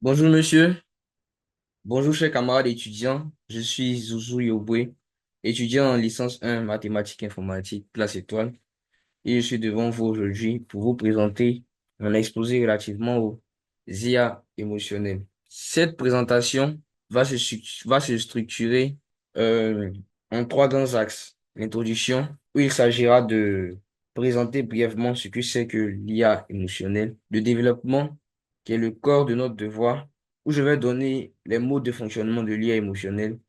Bonjour monsieur, bonjour chers camarades étudiants, je suis Zouzou Yoboué, étudiant en licence 1 mathématiques informatique, classe étoile, et je suis devant vous aujourd'hui pour vous présenter mon exposé relativement aux IA émotionnels. Cette présentation va se structurer euh, en trois grands axes. L'introduction, où il s'agira de présenter brièvement ce que c'est que l'IA émotionnelle, le développement, qui est le corps de notre devoir, où je vais donner les modes de fonctionnement de l'IA émotionnelle,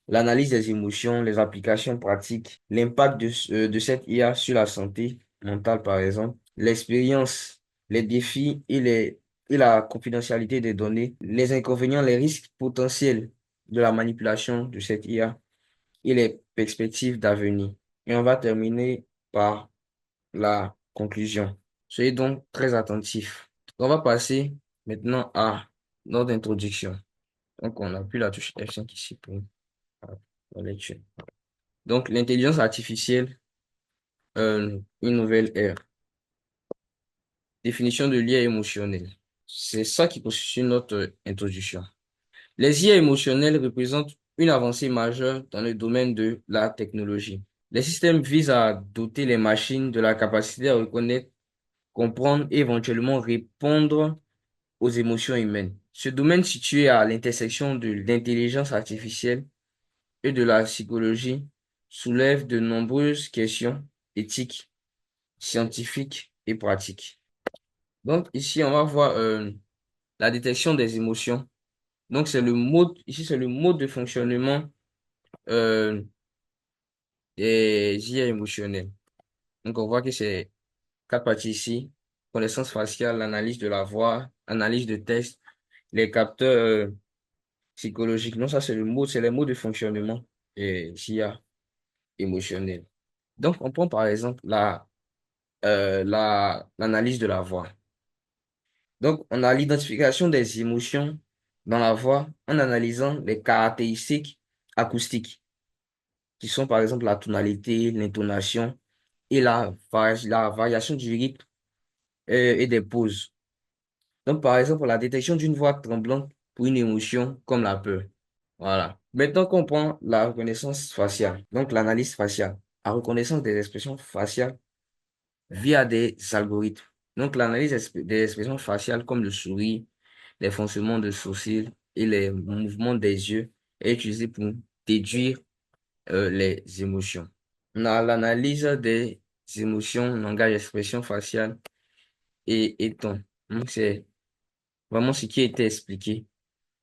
l'analyse des émotions, les applications pratiques, l'impact de cette IA sur la santé mentale, par exemple, l'expérience, les défis et la confidentialité des données, les inconvénients, les risques potentiels de la manipulation de cette IA et les perspectives d'avenir. Et on va terminer par la conclusion. Soyez donc très attentifs. On va passer maintenant à notre introduction. Donc, on appuie la touche F5 ici pour la lecture. Donc, l'intelligence artificielle, une nouvelle ère. Définition de l'IA émotionnelle. C'est ça qui constitue notre introduction. Les IA émotionnelles représentent une avancée majeure dans le domaine de la technologie. Les systèmes visent à doter les machines de la capacité à reconnaître, comprendre et éventuellement répondre aux émotions humaines. Ce domaine situé à l'intersection de l'intelligence artificielle et de la psychologie soulève de nombreuses questions éthiques, scientifiques et pratiques. Donc ici, on va voir la détection des émotions. Donc c'est le mode de fonctionnement euh, des IA émotionnels. Donc on voit que c'est quatre parties ici. Connaissance faciale, l'analyse de la voix, analyse de texte, les capteurs psychologiques. Non, ça c'est les modes de fonctionnement des IA émotionnels. Donc on prend par exemple l'analyse de la voix. Donc, on a l'identification des émotions dans la voix en analysant les caractéristiques acoustiques, qui sont par exemple la tonalité, l'intonation et la variation du rythme et des pauses. Donc, par exemple, la détection d'une voix tremblante pour une émotion comme la peur. Voilà. Maintenant qu'on prend la reconnaissance faciale, donc l'analyse faciale, la reconnaissance des expressions faciales via des algorithmes. Donc, des expressions faciales comme le sourire, les froncements de sourcils et les mouvements des yeux est utilisée pour déduire les émotions. On a l'analyse des émotions, langage, expression faciale et ton. Donc, c'est vraiment ce qui a été expliqué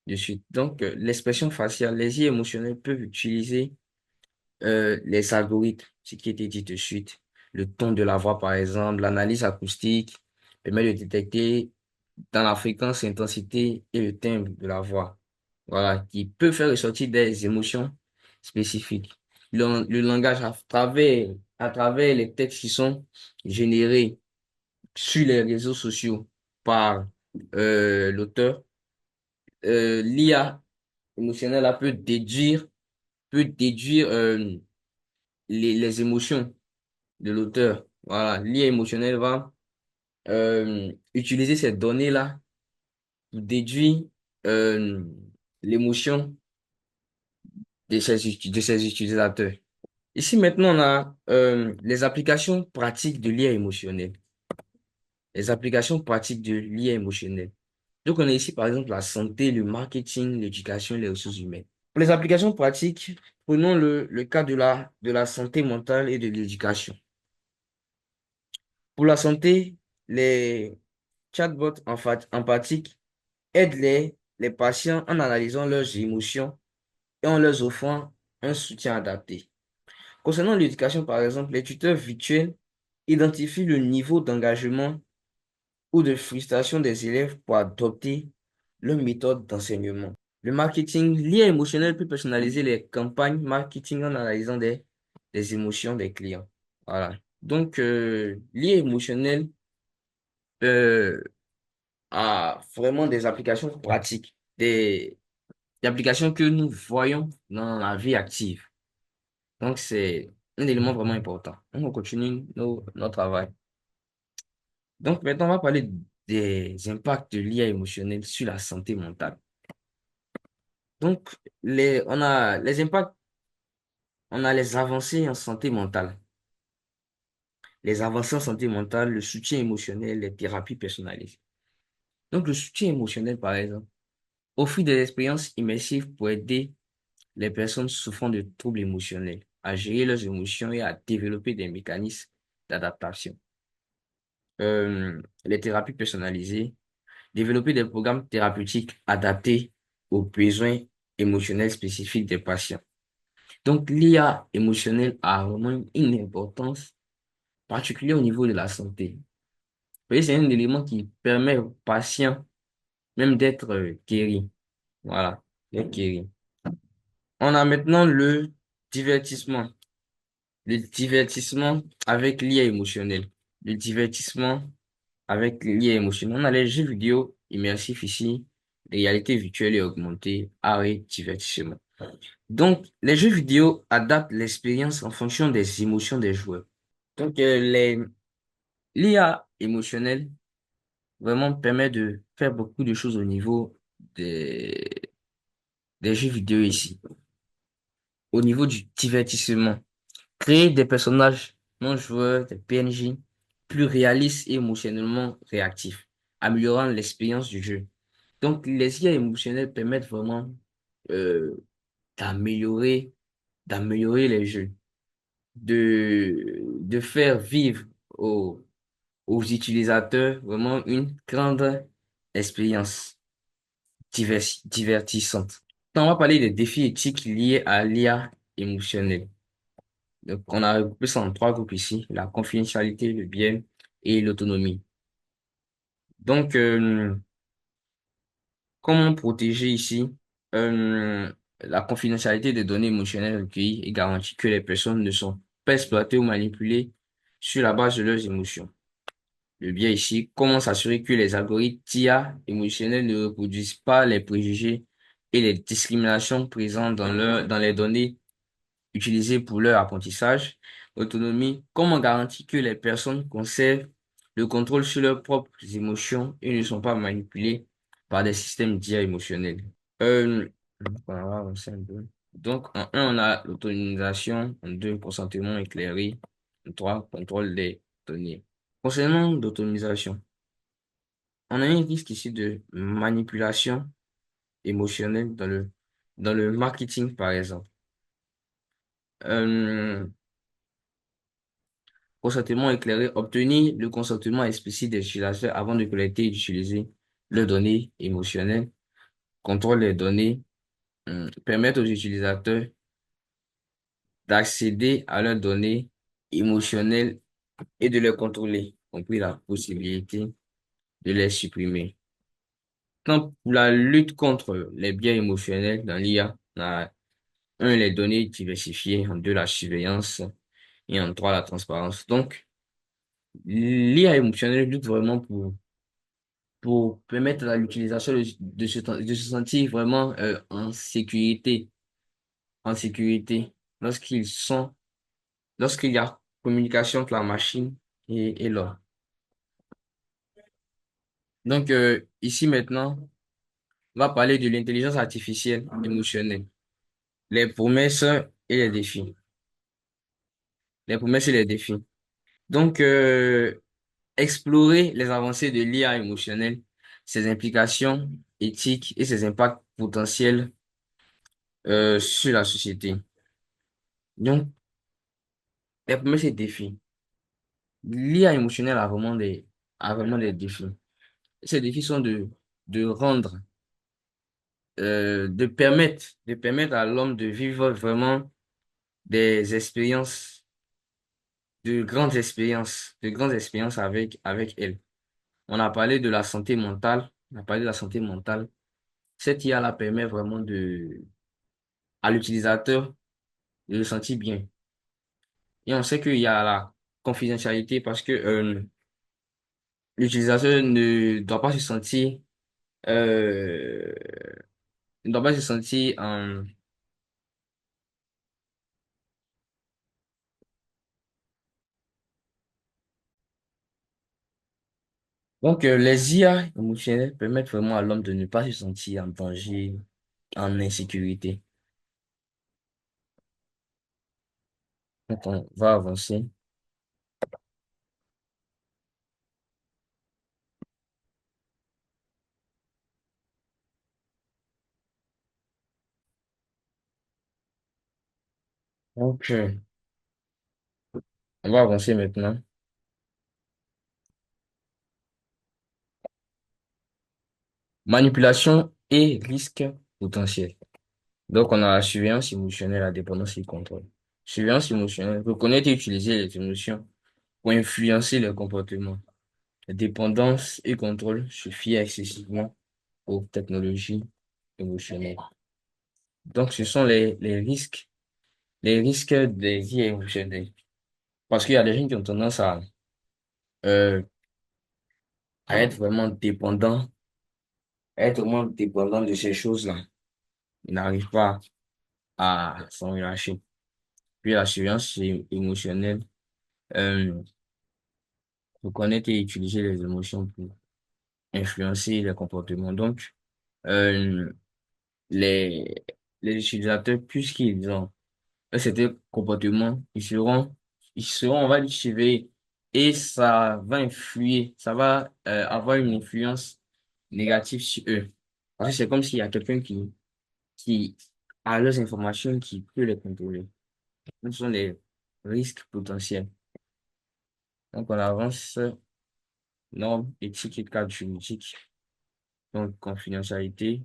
de suite. Donc, l'expression faciale, les IA émotionnelles peuvent utiliser les algorithmes, ce qui a été dit de suite, le ton de la voix, par exemple, l'analyse acoustique permet de détecter dans la fréquence, l'intensité et le timbre de la voix. Voilà, qui peut faire ressortir des émotions spécifiques. Le langage à travers les textes qui sont générés sur les réseaux sociaux par l'auteur, l'IA émotionnelle là, peut déduire les émotions de l'auteur. Voilà, l'IA émotionnelle va utiliser ces données-là pour déduire euh, l'émotion de ses utilisateurs. Ici, maintenant, on a les applications pratiques de l'IA émotionnelle. Les applications pratiques de l'IA émotionnelle. Donc, on a ici, par exemple, la santé, le marketing, l'éducation, les ressources humaines. Pour les applications pratiques, prenons le cas de la santé mentale et de l'éducation. Pour la santé, les chatbots empathiques aident les patients en analysant leurs émotions et en leur offrant un soutien adapté. Concernant l'éducation, par exemple, les tuteurs virtuels identifient le niveau d'engagement ou de frustration des élèves pour adopter leur méthode d'enseignement. Le marketing, l'IA émotionnel peut personnaliser les campagnes marketing en analysant des émotions des clients. Voilà. Donc, l'IA émotionnelle euh, a vraiment des applications pratiques, des applications que nous voyons dans la vie active. Donc, c'est un élément vraiment important. On continue notre travail. Donc, maintenant, on va parler des impacts de l'IA émotionnelle sur la santé mentale. Donc, on a les impacts, on a les avancées en santé mentale. Les avancées en santé mentale, le soutien émotionnel, les thérapies personnalisées. Donc, le soutien émotionnel, par exemple, offre des expériences immersives pour aider les personnes souffrant de troubles émotionnels à gérer leurs émotions et à développer des mécanismes d'adaptation. Les thérapies personnalisées, développer des programmes thérapeutiques adaptés aux besoins émotionnels spécifiques des patients. Donc, l'IA émotionnelle a vraiment une importance particulière au niveau de la santé. Vous voyez, c'est un élément qui permet aux patients même d'être guéris. Voilà, d'être guéris. On a maintenant le divertissement. Le divertissement avec l'IA émotionnelle. Le divertissement avec l'IA émotionnelle. On a les jeux vidéo immersifs ici, réalité virtuelle et augmentée, art et divertissement. Donc, les jeux vidéo adaptent l'expérience en fonction des émotions des joueurs. Donc, l'IA émotionnelle vraiment permet de faire beaucoup de choses au niveau des, des jeux vidéo ici. Au niveau du divertissement, créer des personnages non joueurs, des PNJ, plus réalistes et émotionnellement réactifs, améliorant l'expérience du jeu. Donc, les IA émotionnelles permettent vraiment euh, d'améliorer, d'améliorer les jeux, de faire vivre aux utilisateurs vraiment une grande expérience divertissante. Donc, on va parler des défis éthiques liés à l'IA émotionnelle. Donc, on a regroupé ça en trois groupes ici, la confidentialité, le bien et l'autonomie. Donc, comment protéger ici la confidentialité des données émotionnelles recueillies et garantir que les personnes ne sont pas exploitées ou manipulées sur la base de leurs émotions. Le bien ici, comment s'assurer que les algorithmes d'IA émotionnels ne reproduisent pas les préjugés et les discriminations présentes dans les données utilisées pour leur apprentissage. Autonomie, comment garantir que les personnes conservent le contrôle sur leurs propres émotions et ne sont pas manipulées par des systèmes d'IA émotionnels. Euh, on va avancer un peu. Donc, en un, on a l'autonomisation. En deux, consentement éclairé. En trois, contrôle des données. Concernant l'autonomisation, on a un risque ici de manipulation émotionnelle dans le marketing, par exemple. Euh, Consentement éclairé, obtenir le consentement explicite des utilisateurs avant de collecter et d'utiliser leurs données émotionnelles. Contrôle des données, permettre aux utilisateurs d'accéder à leurs données émotionnelles et de les contrôler, compris la possibilité de les supprimer. Donc, pour la lutte contre les biais émotionnels dans l'IA, on a un, les données diversifiées, en deux, la surveillance et en trois, la transparence. Donc, l'IA émotionnelle lutte vraiment pour permettre à l'utilisation de se sentir vraiment en sécurité lorsqu'il y a communication entre la machine et l'homme. Donc, ici maintenant, on va parler de l'intelligence artificielle émotionnelle, les promesses et les défis. Les promesses et les défis. Donc, explorer les avancées de l'IA émotionnelle, ses implications éthiques et ses impacts potentiels sur la société. Donc, les promesses et défis. L'IA émotionnelle a vraiment des défis. Ces défis sont de rendre, de permettre à l'homme de vivre vraiment des expériences, de grandes expériences avec elle. On a parlé de la santé mentale. On a parlé de la santé mentale. Cette IA-là permet vraiment à l'utilisateur de se sentir bien. Et on sait qu'il y a la confidentialité parce que l'utilisateur ne doit pas se sentir, euh, ne doit pas se sentir Donc, les IA émotionnelles permettent vraiment à l'homme de ne pas se sentir en danger, en insécurité. Donc, on va avancer. Donc, on va avancer maintenant. Manipulation et risque potentiel. Donc, on a la surveillance émotionnelle, la dépendance et le contrôle. Surveillance émotionnelle, reconnaître et utiliser les émotions pour influencer le comportement. Dépendance et contrôle, se fier excessivement aux technologies émotionnelles. Donc, ce sont les risques des vies émotionnelles. Parce qu'il y a des gens qui ont tendance euh, à être vraiment dépendants, à être vraiment dépendants de ces choses-là. Ils n'arrivent pas à s'en relâcher. Puis la surveillance émotionnelle, euh, reconnaître et utiliser les émotions pour influencer les comportements. Donc, euh, les, les utilisateurs, puisqu'ils ont un certain comportement, ils seront, on va dire, surveillés et ça va influer, ça va avoir une influence négative sur eux. Parce que c'est comme s'il y a quelqu'un qui a leurs informations, qui peut les contrôler. Ce sont les risques potentiels. Donc, on avance, normes, éthique et cadre juridique. Donc, confidentialité,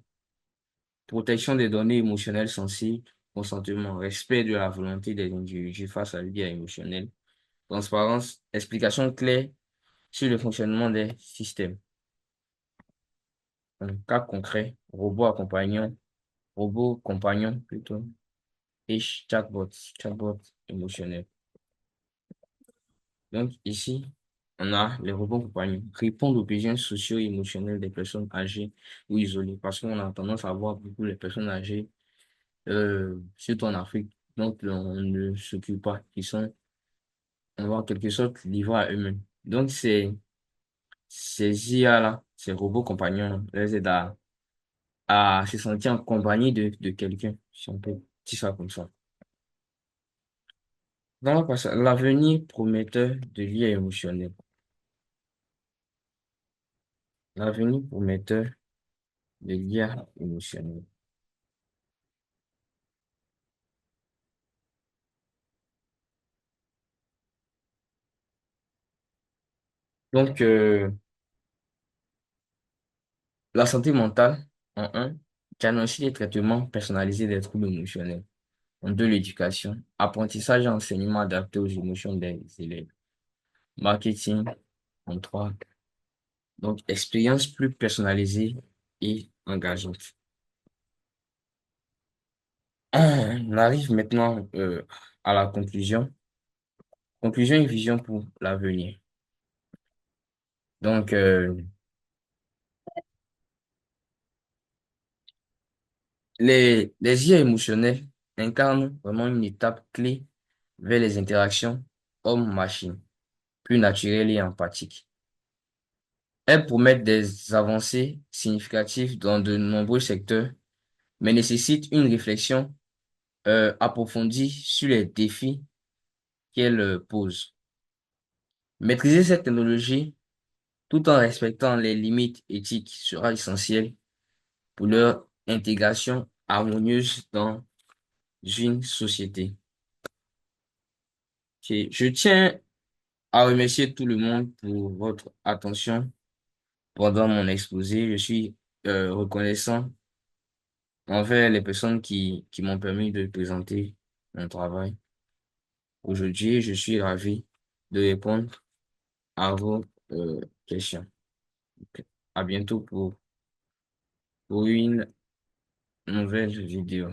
protection des données émotionnelles sensibles, consentement, respect de la volonté des individus face à l'idée émotionnelle, transparence, explication claire sur le fonctionnement des systèmes. Un cas concret, robot compagnon plutôt, et chatbot émotionnel. Donc ici, on a les robots compagnons, répondre aux besoins sociaux et émotionnels des personnes âgées ou isolées, parce qu'on a tendance à voir beaucoup les personnes âgées, surtout en Afrique, donc on ne s'occupe pas, qui sont, on va en quelque sorte livrés à eux-mêmes. Donc ces IA-là, ces robots compagnons, les aident à se sentir en compagnie de quelqu'un, si on peut dire ça comme ça. Donc, l'avenir prometteur de l'IA émotionnelle. L'avenir prometteur de l'IA émotionnelle. Donc, la santé mentale, en un, diagnostic et traitement personnalisé des troubles émotionnels. En deux, l'éducation, apprentissage et enseignement adapté aux émotions des élèves. Marketing, en trois, donc expérience plus personnalisée et engageante. On arrive maintenant à la conclusion. Conclusion et vision pour l'avenir. Donc, les IA émotionnels incarnent vraiment une étape clé vers les interactions homme-machine, plus naturelles et empathiques. Elles promettent des avancées significatives dans de nombreux secteurs, mais nécessitent une réflexion approfondie sur les défis qu'elles posent. Maîtriser cette technologie tout en respectant les limites éthiques sera essentiel pour leur intégration harmonieuse dans une société. Ok, je tiens à remercier tout le monde pour votre attention pendant mon exposé. Je suis reconnaissant envers les personnes qui m'ont permis de présenter mon travail. Aujourd'hui, je suis ravi de répondre à vos questions. Ok. À bientôt pour une nouvelle vidéo.